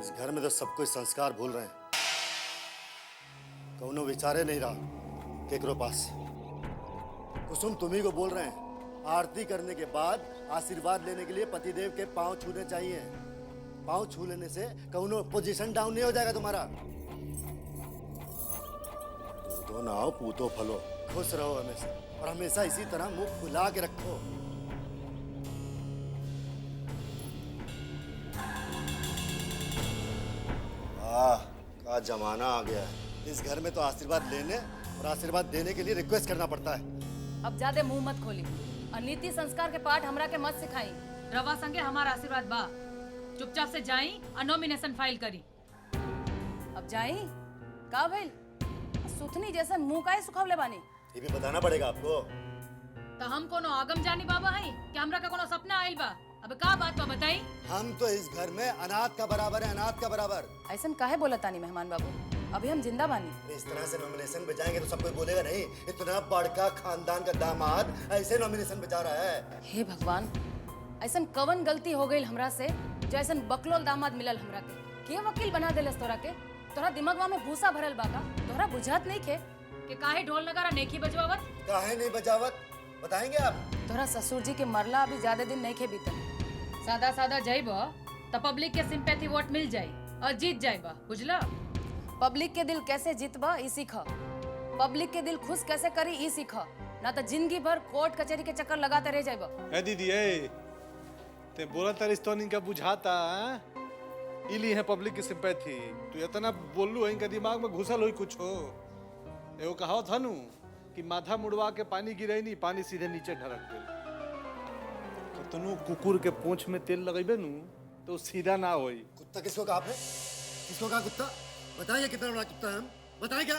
इस घर में तो सब कोई संस्कार भूल रहे हैं। कौनो विचारे नहीं रहा केकरो पास। कुसुम तुम्ही को बोल रहे हैं, आरती करने के बाद आशीर्वाद लेने के लिए पतिदेव के पांव छूने चाहिए। पांव छू लेने से कौनो पोजीशन डाउन नहीं हो जाएगा तुम्हारा। दूधो नाओ पूतो फलो, खुश रहो हमेशा और हमेशा इसी तरह मुंह फुला के रखो। का जमाना आ गया है। इस घर में तो आशीर्वाद लेने और आशीर्वाद देने के लिए रिक्वेस्ट करना पड़ता है। अब ज्यादा मुंह मत खोली और नीति संस्कार के पाठ हमरा के मत सिखाई। रवा संगे हमारा आशीर्वाद बा। चुपचाप से जाई और नॉमिनेशन फाइल करी। अब जाई का भइल? सुथनी जैसे मुंह काहे सुखावले बानी? ये भी बताना पड़ेगा आपको। तो हम कोनो आगम जानी बाबा हई कि हमरा का कोनो सपना आइल बा? अब का बात बा बताई। हम तो इस घर में अनाथ का बराबर है, अनाथ का बराबर। ऐसन काहे बोला तानी मेहमान बाबू? अभी हम जिंदा बानी। इस तरह से नॉमिनेशन बचाएंगे तो सब कोई बोलेगा नहीं इतना बड़का खानदान का दामाद ऐसे नॉमिनेशन बचा रहा है। हे भगवान, ऐसन कवन गलती हो गई हमरा से जो ऐसन बकलोल दामाद मिलल हमरा के वकील बना देलस तोरा के? तोरा दिमागवा में भूसा भरल बा का? तोरा बुझात नहीं खे कि काहे ढोल नगारा नेकी बजवावत? काहे नहीं बजावत बताएंगे आप। तोरा ससुर जी के मरला अभी ज्यादा दिन नहीं खे बीतल। सादा सादा जाइब तो पब्लिक के सिंपैथी वोट मिल जाई और जीत जाइबा, बुझला? पब्लिक के दिल कैसे जीतबा ई सीख। पब्लिक के दिल खुश कैसे करी ई सीख, ना तो जिंदगी भर कोर्ट कचहरी के चक्कर लगाते रह जाइबा। ए दीदी ए ते बोला तारिस तो इनका बुझाता इली है पब्लिक की सिंपैथी। तू इतना बोलू है इनका दिमाग में घुसल होई कुछ हो। एगो कहावत है नु कि माथा मुड़वा के पानी गिरे नहीं, पानी सीधे नीचे ढरक गई। तनु कुकुर के पूंछ में तेल लगेबे नु तो सीधा ना होई। कुत्ता किसको कहा आपने? किसको कहा कुत्ता? बताइए कितना बड़ा कुत्ता है हम? बताएं क्या?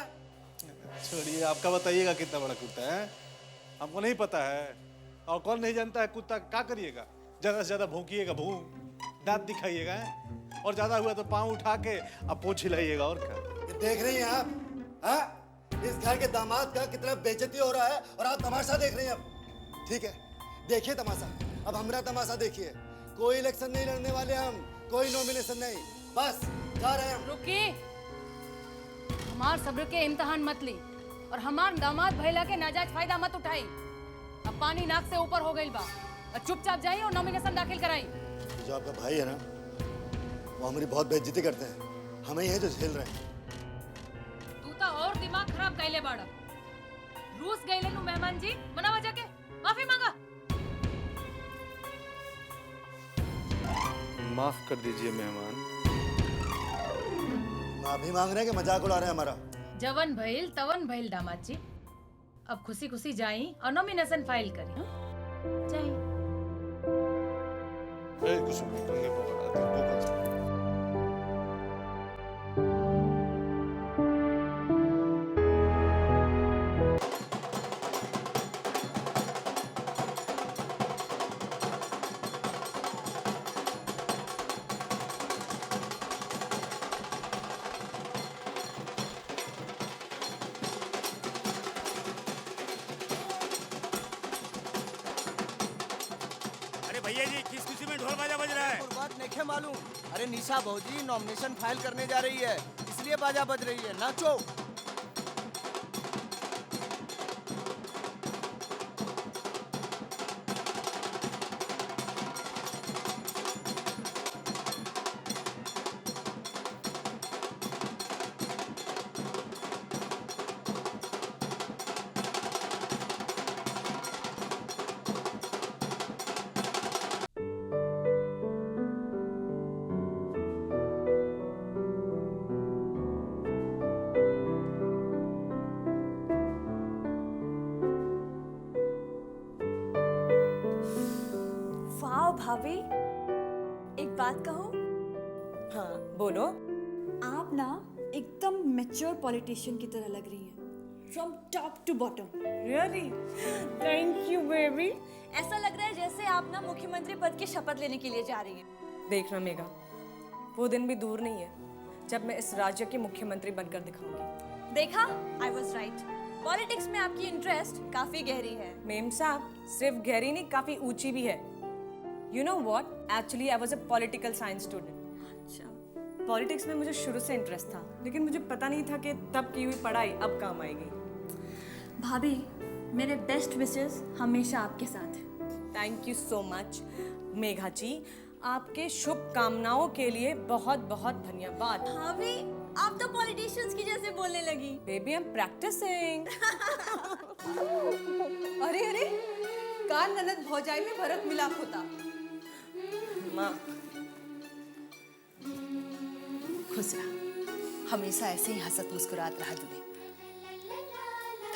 छोड़िए, आपका बताइएगा कितना बड़ा कुत्ता है। हमको नहीं पता है। और कौन नहीं जानता है कुत्ता क्या करिएगा? ज्यादा से ज्यादा भौंकिएगा, दांत दिखाइएगा और ज्यादा हुआ तो पाँव उठा के अब पोंछ हिलाइएगा। और क्या ये देख रही हैं आप? हाँ, इस घर के दामाद का कितना बेइज्जती हो रहा है और आप तमाशा देख रही हैं। अब ठीक है, देखिए तमाशा। अब हमारा तमाशा देखिए। कोई इलेक्शन नहीं लड़ने वाले हम, कोई नॉमिनेशन नहीं, बस जा रहे हैं हम। रुकी, हमार सब्र के इम्तिहान मत ली और हमार दामाद भैला के नाजायज फायदा मत उठाई। अब पानी नाक से ऊपर हो गई बा और चुपचाप जाइए और नॉमिनेशन दाखिल कराई। जो आपका भाई है ना, वो हमारी बहुत बेइज्जती करते हैं। हमें ही है जो झेल रहे हैं। तू तो और दिमाग खराब कैले बाड़ा। रूस गईले नु मेहमान जी, मनावा जाके माफी मांगा। माफ कर दीजिए मेहमान। माफी मांग रहे हैं कि मजाक उड़ा रहे हैं हमारा? जवन भइल तवन भइल दामाद जी। अब खुशी खुशी जाई और नॉमिनेशन फाइल करी। जाई। ए कुसुम पंगे पकड़ा दे, वो कर। भैया जी किस खुशी में ढोल बाजा बज रहा है? बात नहीं मालूम। अरे निशा भौजी नॉमिनेशन फाइल करने जा रही है, इसलिए बाजा बज रही है। नाचो। भाभी, एक बात कहो? हाँ बोलो। आप ना एकदम मैच्योर पॉलिटिशियन की तरह लग रही हैं, from top to bottom. Really? Thank you baby. ऐसा लग रहा है जैसे आप ना मुख्यमंत्री पद की शपथ लेने के लिए जा रही हैं। देखना मेघा, वो दिन भी दूर नहीं है जब मैं इस राज्य की मुख्यमंत्री बनकर दिखाऊंगी। देखा, आई वॉज राइट। पॉलिटिक्स में आपकी इंटरेस्ट काफी गहरी है। मेम साहब, सिर्फ गहरी नहीं, काफी ऊंची भी है। You know what? Actually, I was a political science student. अच्छा। पॉलिटिक्स में मुझे शुरू से इंटरेस्ट था, लेकिन मुझे पता नहीं था कि तब की हुई पढ़ाई अब काम आएगी। भाभी, मेरे बेस्ट विशेस हमेशा आपके साथ। Thank you so much Megha ji, आपके शुभकामनाओं के लिए बहुत बहुत धन्यवाद। भाभी, आप तो पॉलिटिशियंस की जैसे बोलने लगी। Baby I am practising. अरे अरे, कान ननद भौजाई में भरत मिलाप होता। माँ, खुश रहा, हमेशा ऐसे ही हंसत मुस्कुरात रहा दुबे।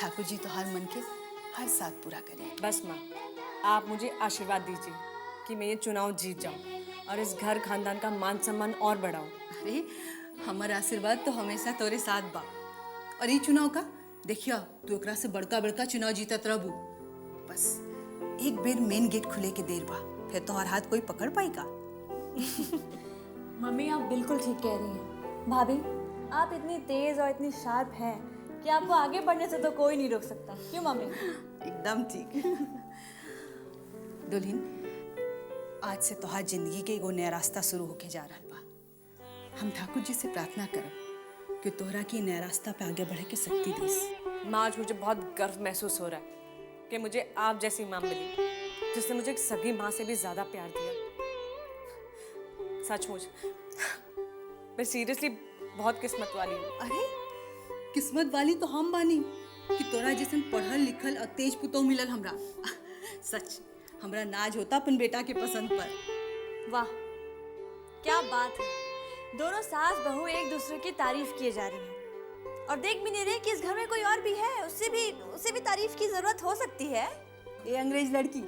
ठाकुर जी तो हर मन के हर साथ पूरा करें। बस माँ, आप मुझे आशीर्वाद दीजिए कि मैं ये चुनाव जीत जाऊं और इस घर खानदान का मान सम्मान और बढ़ाऊं। अरे हमारा आशीर्वाद तो हमेशा तोरे साथ बा। और ये चुनाव का देखियो, तू एकरा से बड़का बड़का चुनाव जीतत रहबू। बस एक बेर मेन गेट खुले के देर बा, फिर तोहर हाथ कोई पकड़ पाई का? मम्मी, आप बिल्कुल ठीक कह रही हैं। भाभी, आप इतनी तेज और इतनी शार्प हैं कि आपको आगे बढ़ने से तो कोई नहीं रोक सकता। क्यों मम्मी? एकदम ठीक। दुल्हन, आज से तोहार जिंदगी के एगो नया रास्ता शुरू होके जा रहा बा। हम ठाकुर जी से प्रार्थना करब कि तोहरा की नया रास्ता पे आगे बढ़े के शक्ति देस। माँ, आज मुझे बहुत गर्व महसूस हो रहा है कि मुझे आप जैसी माँ मिली, जिसने मुझे एक सगी माँ से भी ज्यादा प्यार दिया। सचमुच मैं सीरियसली बहुत किस्मत वाली हूँ। अरे किस्मत वाली तो हम बानी कि तोरा जैसन पढ़ल लिखल और तेज पुतौ मिलल हमरा। सच हमरा नाज होता अपन बेटा के पसंद पर। वाह, क्या बात है। दोनों सास बहू एक दूसरे की तारीफ किए जा रही हैं और देख भी नहीं रहे कि इस घर में कोई और भी है, उससे भी तारीफ की जरूरत हो सकती है। ए अंग्रेज लड़की,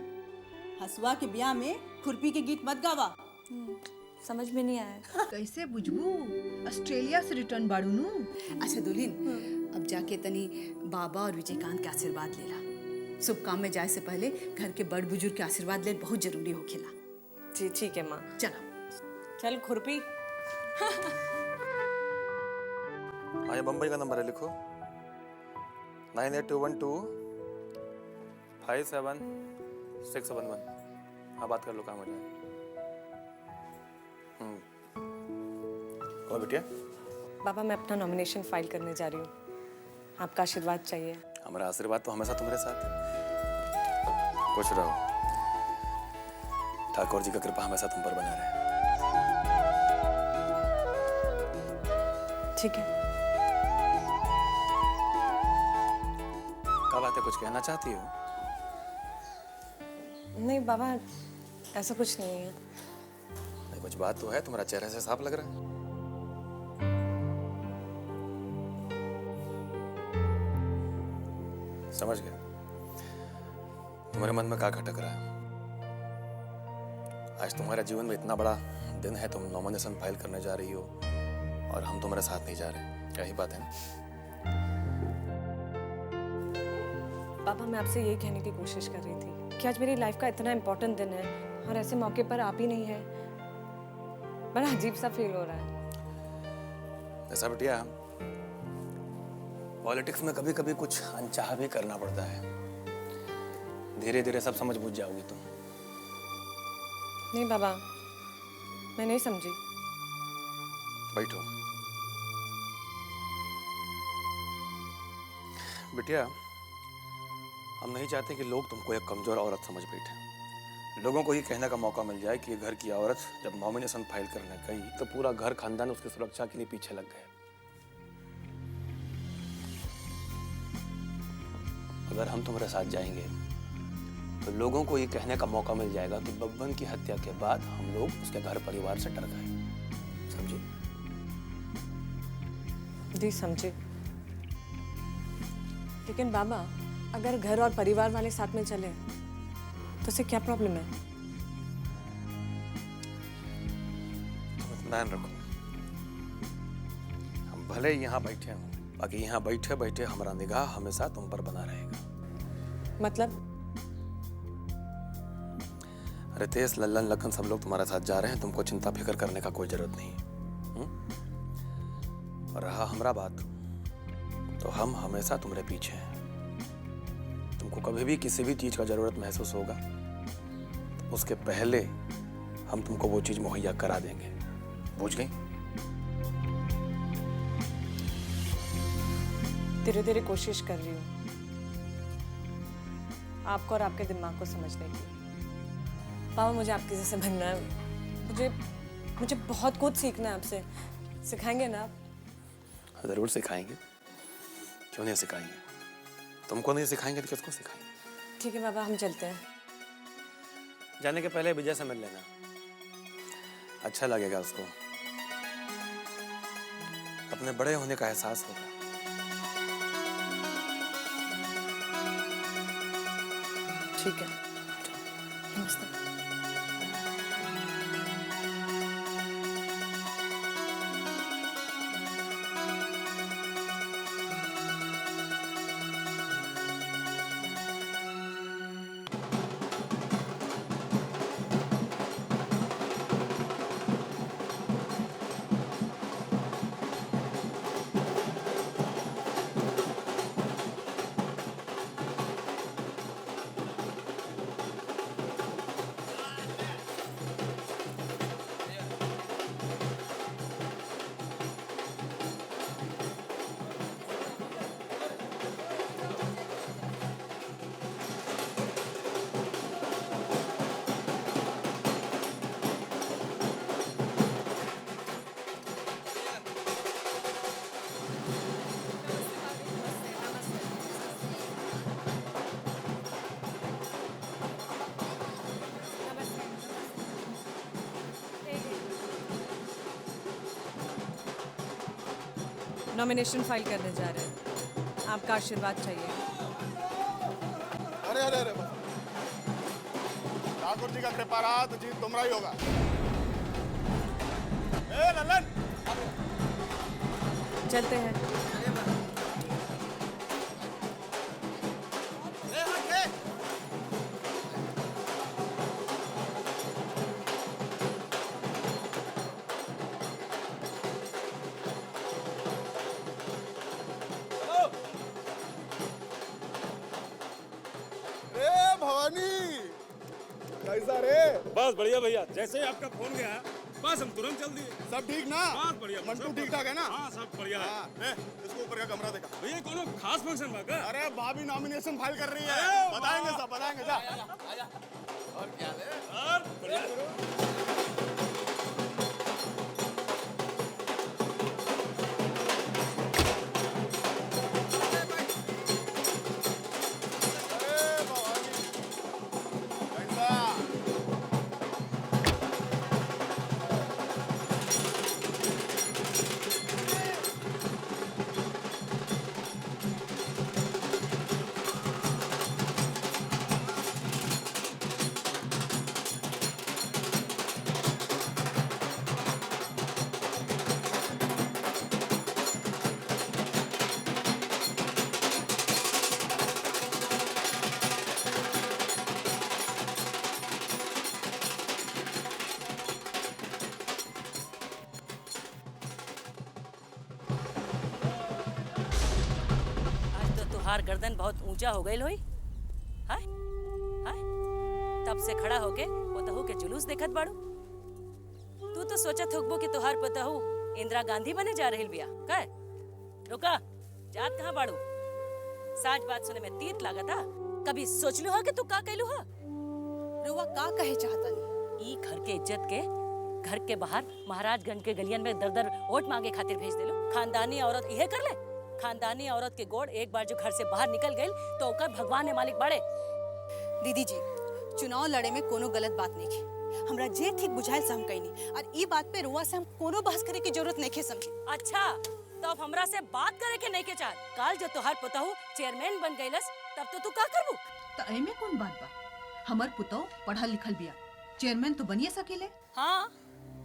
हसुआ के ब्याह में खुरपी के गीत मत गावा। समझ में नहीं आया। कैसे बुझबू? ऑस्ट्रेलिया से रिटर्न बाड़ू नु। अच्छा दुल्हन, अब जाके तनी बाबा और विजयकांत के आशीर्वाद लेला। शुभ काम में जाए से पहले घर के बड़ बुजुर्ग के आशीर्वाद ले बहुत जरूरी होखेला। जी ठीक है माँ। चलो चल खुरपी। हाँ, ये बम्बई का नंबर है, लिखो 9821257611। हाँ, बात कर लो, काम हो जाए। और बेटिया, बाबा, मैं अपना नॉमिनेशन फाइल करने जा रही हूँ, आपका आशीर्वाद चाहिए। हमारा आशीर्वाद तो हमेशा तुम्हारे साथ है। खुश रहो, ठाकुर जी का कृपा हमेशा तुम पर बना रहे। ठीक है। क्या बात है, कुछ कहना चाहती हो? नहीं बाबा, ऐसा कुछ नहीं है। नहीं, कुछ बात तो है, तुम्हारा चेहरे से साफ लग रहा है। समझ गया तुम्हारे मन में क्या खटक रहा है। आज तुम्हारे जीवन में इतना बड़ा दिन है, तुम नॉमिनेशन फाइल करने जा रही हो और हम तुम्हारे साथ नहीं जा रहे। क्या ही बात है ना? पापा, मैं आपसे यही कहने की कोशिश कर रही थी कि आज मेरी लाइफ का इतना इम्पोर्टेंट दिन है और ऐसे मौके पर आप ही नहीं है। बड़ा अजीब सा फील हो रहा है। ऐसा बेटिया, पॉलिटिक्स में कभी कभी कुछ अनचाहा भी करना पड़ता है। धीरे धीरे सब समझ बुझ जाओगी तुम। नहीं बाबा, मैं नहीं समझी। बैठो बिटिया, हम नहीं चाहते कि लोग तुमको एक कमजोर औरत समझ बैठे। लोगों को ये कहने का मौका मिल जाए कि ये घर की औरत जब नॉमिनेशन फाइल करने गई तो पूरा घर खानदान उसकी सुरक्षा के लिए पीछे लग गए। अगर हम तुम्हारे साथ जाएंगे तो लोगों को ये कहने का मौका मिल जाएगा कि बब्बन की हत्या के बाद हम लोग उसके घर परिवार से डर गए। समझे? जी समझे। लेकिन बाबा, अगर घर और परिवार वाले साथ में चले तो उससे क्या प्रॉब्लम है? तुम इत्मीनान रखो, हम भले ही यहाँ बैठे हों, बाकी यहाँ बैठे बैठे हमारा निगाह हमेशा तुम पर बना रहेगा। मतलब? रितेश, लल्लन, लखन सब लोग तुम्हारे साथ जा रहे हैं, तुमको चिंता फिक्र करने का कोई जरूरत नहीं। और रहा हमारा बात, तो हम हमेशा तुम्हारे पीछे हैं। तुमको कभी भी किसी भी चीज का जरूरत महसूस होगा तो उसके पहले हम तुमको वो चीज मुहैया करा देंगे। बुझ गई? धीरे धीरे कोशिश कर रही हूँ आपको और आपके दिमाग को समझने की। पापा मुझे आपके जैसे बनना है। मुझे बहुत कुछ सीखना है आपसे। सिखाएंगे ना आप? जरूर सिखाएंगे, क्यों नहीं सिखाएंगे। तुमको नहीं सिखाएंगे तो किसको सिखाएंगे। ठीक है पापा, हम चलते हैं। जाने के पहले विजय से मिल लेना, अच्छा लगेगा उसको, अपने बड़े होने का एहसास होगा। ठीक है, नमस्ते। नॉमिनेशन फाइल करने जा रहे हैं, आपका आशीर्वाद चाहिए। अरे अरे अरे, ठाकुर जी का कृपा रहा तो जीत तुम्हारा ही होगा। ए ललन, चलते हैं। कैसा रे? बस बढ़िया भैया, जैसे ही आपका फोन गया बस हम तुरंत चल दिए। सब ठीक ना? बस बढ़िया। मंटू ठीक ठाक है ना? हाँ सब बढ़िया है। इसको ऊपर का कमरा देखा। भैया कोनो खास फंक्शन बा का? अरे भाभी नॉमिनेशन फाइल कर रही है, बताएंगे सब बताएंगे। जा और क्या है? और बढ़िया। तोहार गर्दन बहुत ऊंचा हो गई होई। हाय हाय, तब से खड़ा होके पोतहू के जुलूस देखत बाड़ू। तू तो सोचत होगबो कि तोहार पोतहू इंदिरा गांधी बने जा रही बिया। काय रुका, जात कहाँ बाड़ू? साच बात सुने में तीत लागत हा। कभी सोचलू हा कि तू का कहलू हा? रुआ का कहे चाहता नहीं? ई घर के इज्जत के घर के बाहर महाराजगंज के गलियन में दर दर वोट मांगे खातिर भेज देलो। खानदानी औरत इहे कर ले। खानदानी औरत के गोड़ एक बार जो घर से बाहर निकल गई तो ओकर भगवान ने मालिक बाड़े। दीदी जी, चुनाव लड़े में कोनो गलत बात नहीं की। हमरा जे ठीक बुझाइल से हम कहनी, और ई बात पे रुआ से हम कोनो बहस करे की जरूरत नहीं के समझी। अच्छा, तो अब हमरा से बात करे के नहीं के चाह। काल जो तोहार पुतहू चेयरमैन बन गईलस तब तो तू का करबू? त एमे कौन बात बा? हमर पुतौ पढ़ल लिखल बिया, चेयरमैन तो बनिए सकीले। हाँ,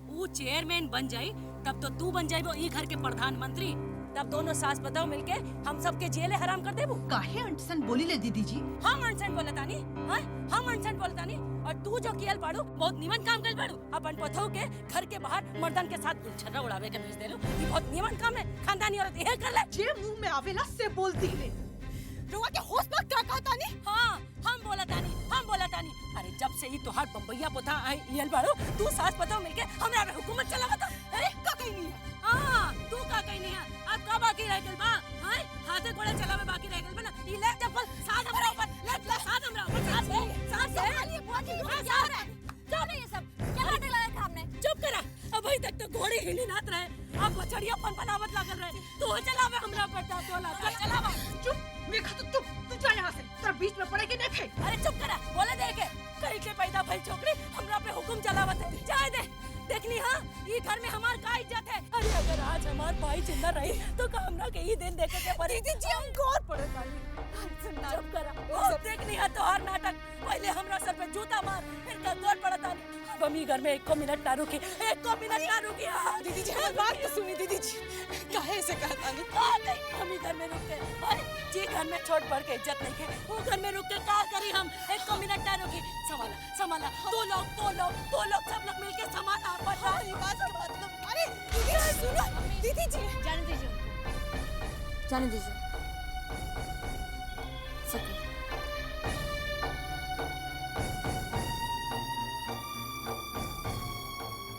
वो चेयरमैन बन जाई तब तो तू बन जाइबो ई घर के प्रधानमंत्री। तब दोनों सास बताओ मिलके हम सबके जेले हराम कर देबू। काहे अंटसन बोली ले दीदी जी? हम अंटसन बोलतानी, हां हम अंटसन बोलतानी। और तू जो कियल पाड़ू बहुत नीमन काम कइल पाड़ू। अपन पथौ के घर के बाहर मर्दन के साथ गुलछर्रा उड़ावे के भेज देलू। ई बहुत नीमन काम है। खानदानी औरत यही कर ले। जे मुंह में आवेला से बोलती ले। रुआ के होश पर क्या कहतानी? हां हम बोलतानी। अरे जब से ही तोहार बम्बैया पोथा आई इयल बाड़ू, तू सास पताओ मिलके हमरा पे हुकूमत चलावता। अरे का कहीं नहीं है। हां तू का कहीं नहीं है। अब का बात बाकी रह गइल बा हाय हाथे गोड़े चलावे बाकी रह गइल बा ना ई ले चप्पल साथ हमरा ऊपर ले साथ हमरा ऊपर साथ संभालिए बुआ जी क्या हो रहा है क्या नहीं ये सब क्या बातें लगाए थे आपने चुप करा अभी तक तो घोड़े हिली नात रहे अब बछड़िया पनपनावत लागल रहे तू चलावे हमरा पड़ता तोला चलावा चुप मेघा तो चुप तू जा यहाँ से तेरा बीच में पड़े कि नहीं खे अरे चुप करा बोले दे के कहीं के पैदा भई छोकरी हमरा पे हुक्म चलावत है जाए दे देखनी हाँ ये घर में हमार का इज्जत है अरे अगर आज हमार भाई जिंदा रही तो का हमरा के ही दिन देखे के पड़ी दीदी जी हम गौर पड़े चुप करा अब देखनी है तो हर नाटक पहले हमरा सर पे जूता मार फिर का गौर पड़ता अब हम घर में 1 मिनट ना रुकी 1 मिनट ना रुकी दीदी जी हमारी बात तो सुनी दीदी जी काहे से कहता नहीं हम घर में रुक के जी घर में छोट बड़ के इज्जत नहीं है वो घर में रुक के का करी हम 1 मिनट ना रुकी संभाला दो लोग सब लोग मिलके संभाला हमारी बात का मतलब अरे दीदी सुनो दीदी जी जाने दीजिए जाने दीजिए सब